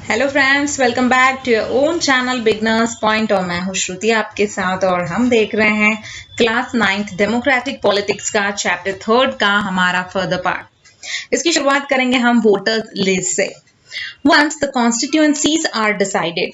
Hello friends, welcome back to your own channel beginners point. और मैं हूँ श्रुति आपके साथ और हम देख रहे हैं क्लास 9th डेमोक्रेटिक पॉलिटिक्स का चैप्टर 3 का हमारा फर्दर पार्ट। इसकी शुरुआत करेंगे हम वोटर्स लिस्ट से। Once the constituencies are decided,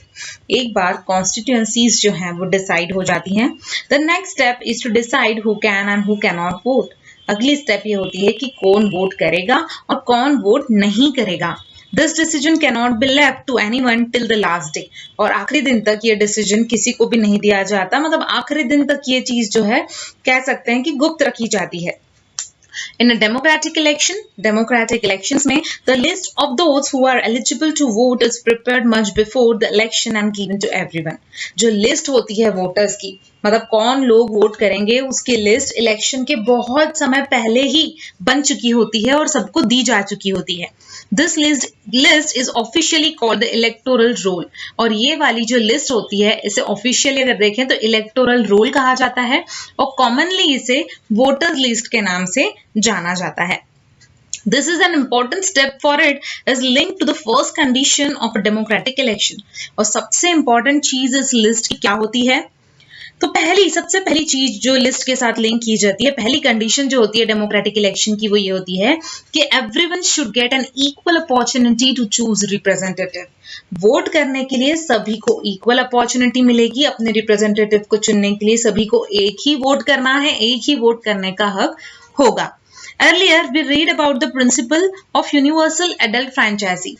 एक बार कॉन्स्टिट्यूएंसीज जो हैं वो डिसाइड हो जाती हैं, the next step is to decide who can and who can not vote. अगली स्टेप ये होती है कि कौन वोट करेगा और कौन वोट नहीं करेगा। This decision cannot be left to anyone till the last day. और आखिरी दिन तक ये डिसीजन किसी को भी नहीं दिया जाता, मतलब आखिरी दिन तक ये चीज जो है कह सकते हैं कि गुप्त रखी जाती है। In a democratic elections में the list of those who are eligible to vote is prepared much before the election and given to everyone। जो लिस्ट होती है वोटर्स की, मतलब कौन लोग वोट करेंगे, उसकी लिस्ट इलेक्शन के बहुत समय पहले ही बन चुकी होती है और सबको दी जा चुकी होती है। This list is officially called the electoral roll. और ये वाली जो लिस्ट होती है इसे ऑफिशियली अगर देखें तो इलेक्टोरल रोल कहा जाता है और कॉमनली इसे वोटर्स लिस्ट के नाम से जाना जाता है। This is an important step for it is linked to the first condition of a democratic election। और सबसे important चीज इस लिस्ट की क्या होती है? तो सबसे पहली चीज जो लिस्ट के साथ लिंक की जाती है, पहली कंडीशन जो होती है डेमोक्रेटिक इलेक्शन की, वो ये होती है कि everyone should get an equal opportunity to choose representative. Vote करने के लिए सभी को इक्वल अपॉर्चुनिटी मिलेगी, अपने रिप्रेजेंटेटिव को चुनने के लिए सभी को एक ही वोट करना है, एक ही वोट करने का हक होगा। Earlier we read about the principle of universal adult franchisee।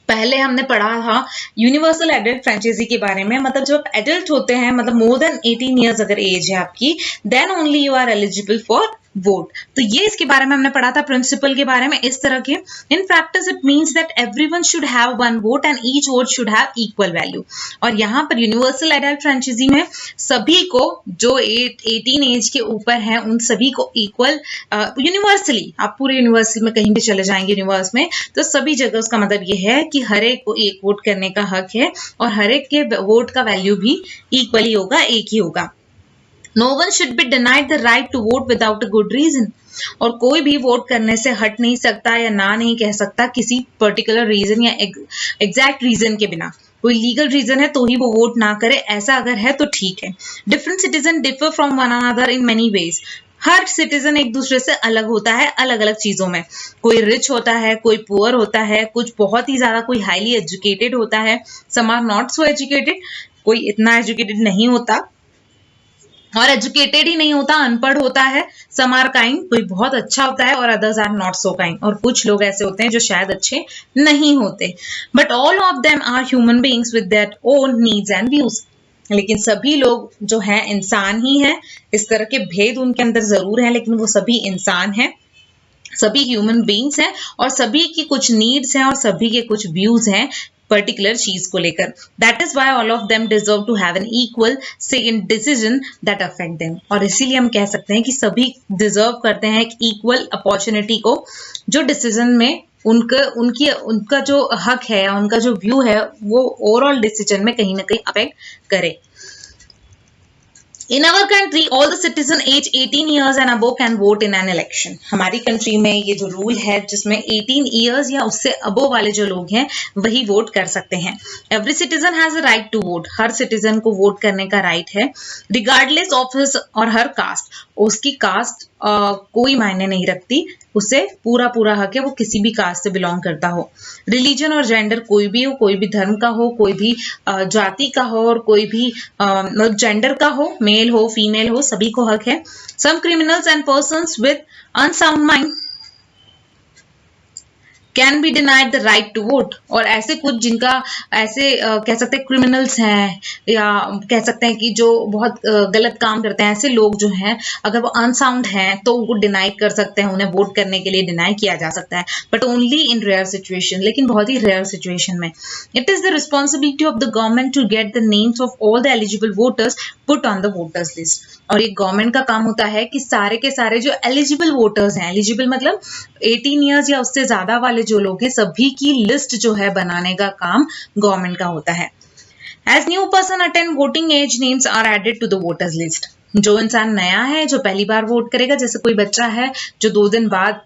पहले हमने पढ़ा था यूनिवर्सल एडल्ट फ्रेंचाइजी के बारे में, मतलब जब एडल्ट होते हैं, मतलब मोर देन 18 ईयर्स अगर एज है आपकी, then only you are eligible for vote. तो ये इसके बारे में हमने पढ़ा था, प्रिंसिपल के बारे में इस तरह के। In practice it means that everyone should have one vote and each vote should have equal value. और यहाँ पर यूनिवर्सल एडल्ट फ्रेंचाइजी में सभी को जो 18 एज के ऊपर हैं उन सभी को इक्वल यूनिवर्सली, आप पूरे यूनिवर्सल में कहीं भी चले जाएंगे यूनिवर्स में, तो सभी जगह उसका मतलब ये है कि हर एक को एक वोट करने का हक है और हर एक के वोट का वैल्यू भी इक्वली होगा, एक ही होगा। No one should be denied the right to vote without a good reason। और कोई भी वोट करने से हट नहीं सकता या ना नहीं कह सकता किसी पर्टिकुलर रीजन या एग्जैक्ट रीजन के बिना। कोई लीगल रीजन है तो ही वो वोट ना करे, ऐसा अगर है तो ठीक है। Different citizen differ from one another in many ways. Her citizen एक दूसरे से अलग होता है अलग अलग चीजों में। कोई रिच होता है, कोई पुअर होता है, कुछ बहुत ही ज्यादा, कोई हाईली एजुकेटेड होता है, some are not so educated, कोई इतना एजुकेटेड नहीं होता और एजुकेटेड ही नहीं होता, अनपढ़ होता है। सम आर काइंड, कोई बहुत अच्छा होता है और others are not so kind. और कुछ लोग ऐसे होते हैं जो शायद अच्छे नहीं होते। But all of them are human beings with their own needs and views. लेकिन सभी लोग जो हैं इंसान ही हैं। इस तरह के भेद उनके अंदर जरूर हैं, लेकिन वो सभी इंसान हैं, सभी ह्यूमन बीइंग्स हैं और सभी की कुछ नीड्स हैं और सभी के कुछ व्यूज हैं पर्टिकुलर चीज को लेकर। That is why all of them deserve to have an equal say in decision that affect them. और इसीलिए हम कह सकते हैं कि सभी डिजर्व करते हैं एक इक्वल अपॉर्चुनिटी को, जो डिसीजन में उनका जो हक है या उनका जो व्यू है वो ओवरऑल डिसीजन में कहीं ना कहीं अफेक्ट करे। In our country, all the citizen age 18 years and above can vote in an election। हमारी कंट्री में ये जो रूल है जिसमें 18 इयर्स या उससे अबोव वाले जो लोग हैं वही वोट कर सकते हैं। Every citizen has a right to vote. हर सिटीजन को वोट करने का राइट है, रिगार्डलेस ऑफ हिज और हर कास्ट। उसकी कास्ट कोई मायने नहीं रखती, उसे पूरा हक है, वो किसी भी कास्ट से बिलोंग करता हो। रिलीजन और जेंडर कोई भी हो, कोई भी धर्म का हो, कोई भी जाति का हो और कोई भी जेंडर का हो, मेल हो फीमेल हो, सभी को हक है। Some criminals and persons with unsound mind can be denied the right to vote. और ऐसे कुछ जिनका ऐसे कह सकते हैं क्रिमिनल्स हैं या कह सकते हैं कि जो बहुत गलत काम करते हैं, ऐसे लोग जो हैं अगर वो अनसाउंड हैं तो उनको डिनाई कर सकते हैं, उन्हें वोट करने के लिए डिनाई किया जा सकता है, but only in rare situation, लेकिन बहुत ही रेयर सिचुएशन में। It is the responsibility of the government to get the names of all the eligible voters put on the voters list. और ये गवर्नमेंट का काम होता है कि सारे के सारे जो एलिजिबल वोटर्स हैं, एलिजिबल मतलब 18 इयर्स या उससे ज्यादा वाले जो लोग हैं, सभी की लिस्ट जो है बनाने का काम गवर्नमेंट का होता है। As new person attain voting age, names are added to the voters list। जो इंसान नया है, जो पहली बार वोट करेगा, जैसे कोई बच्चा है जो 2 दिन बाद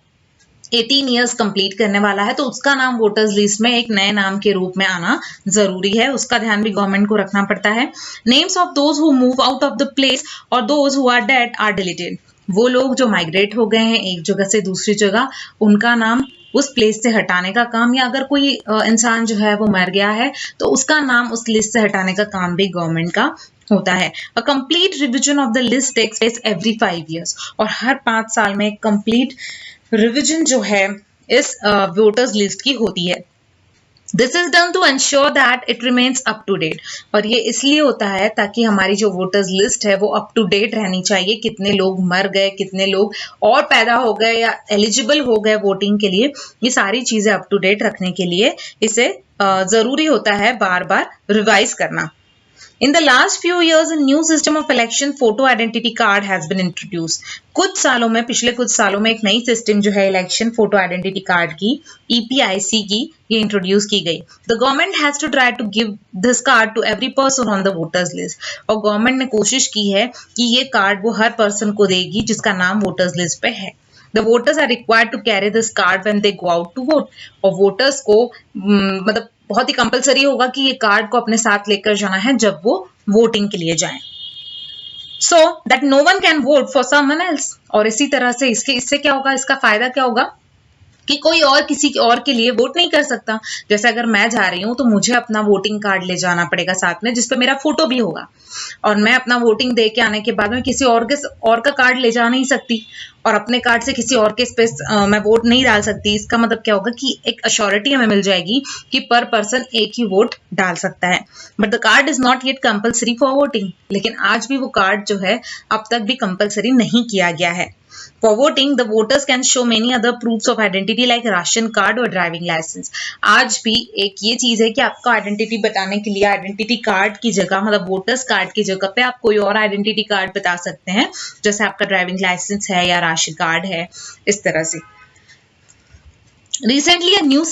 18 ईयर्स कंप्लीट करने वाला है तो उसका नाम वोटर्स लिस्ट में एक नए नाम के रूप में आना जरूरी है, उसका ध्यान भी गवर्नमेंट को रखना पड़ता है। Names of those who move out of the place और those who are dead are deleted. वो लोग जो माइग्रेट हो गए हैं एक जगह से दूसरी जगह, उनका नाम उस प्लेस से हटाने का काम, या अगर कोई इंसान जो है वो मर गया है तो उसका नाम उस लिस्ट से हटाने का काम भी गवर्नमेंट का होता है। A complete revision of the list takes place every 5 years, और हर 5 साल में कंप्लीट रिविजन जो है इस वोटर्स लिस्ट की होती है। This is done to ensure that it remains up to date, और ये इसलिए होता है ताकि हमारी जो वोटर्स लिस्ट है वो अप टू डेट रहनी चाहिए। कितने लोग मर गए, कितने लोग और पैदा हो गए या एलिजिबल हो गए वोटिंग के लिए, ये सारी चीजें अप टू डेट रखने के लिए इसे जरूरी होता है बार बार रिवाइज करना। In the last few years, a new system of election photo identity card has been introduced. कुछ सालों में, पिछले कुछ सालों में एक नई सिस्टम जो है इलेक्शन फोटो आइडेंटिटी कार्ड की, EPIC की, ये इंट्रोड्यूस की गई। The government has to try to give this card to every person on the voters list. और गवर्नमेंट ने कोशिश की है कि ये कार्ड वो हर पर्सन को देगी जिसका नाम वोटर्स लिस्ट पे है। The voters are required to carry this card when they go out to vote. और वोटर्स को मतलब बहुत ही कंपलसरी होगा कि ये कार्ड को अपने साथ लेकर जाना है जब वो वोटिंग के लिए जाएं, so that no one can vote for someone else. और इसी तरह से इससे क्या होगा, इसका फायदा क्या होगा कि कोई और किसी और के लिए वोट नहीं कर सकता। जैसे अगर मैं जा रही हूँ तो मुझे अपना वोटिंग कार्ड ले जाना पड़ेगा साथ में, जिसपे मेरा फोटो भी होगा, और मैं अपना वोटिंग दे के आने के बाद में किसी और का कार्ड ले जा नहीं सकती, और अपने कार्ड से किसी और के स्पेस मैं वोट नहीं डाल सकती। इसका मतलब क्या होगा कि एक अश्योरिटी हमें मिल जाएगी कि पर पर्सन एक ही वोट डाल सकता है। But the card is not yet compulsory for voting, लेकिन आज भी वो कार्ड जो है अब तक भी कंपलसरी नहीं किया गया है। For voting, the voters can show many other proofs of identity like ration card और ड्राइविंग लाइसेंस। आज भी एक ये चीज है कि आपका आइडेंटिटी बताने के लिए आइडेंटिटी कार्ड की जगह, मतलब वोटर्स कार्ड की जगह पे आप कोई और आइडेंटिटी कार्ड बता सकते हैं, जैसे आपका ड्राइविंग लाइसेंस है या राशन कार्ड है, इस तरह से। Recently, a new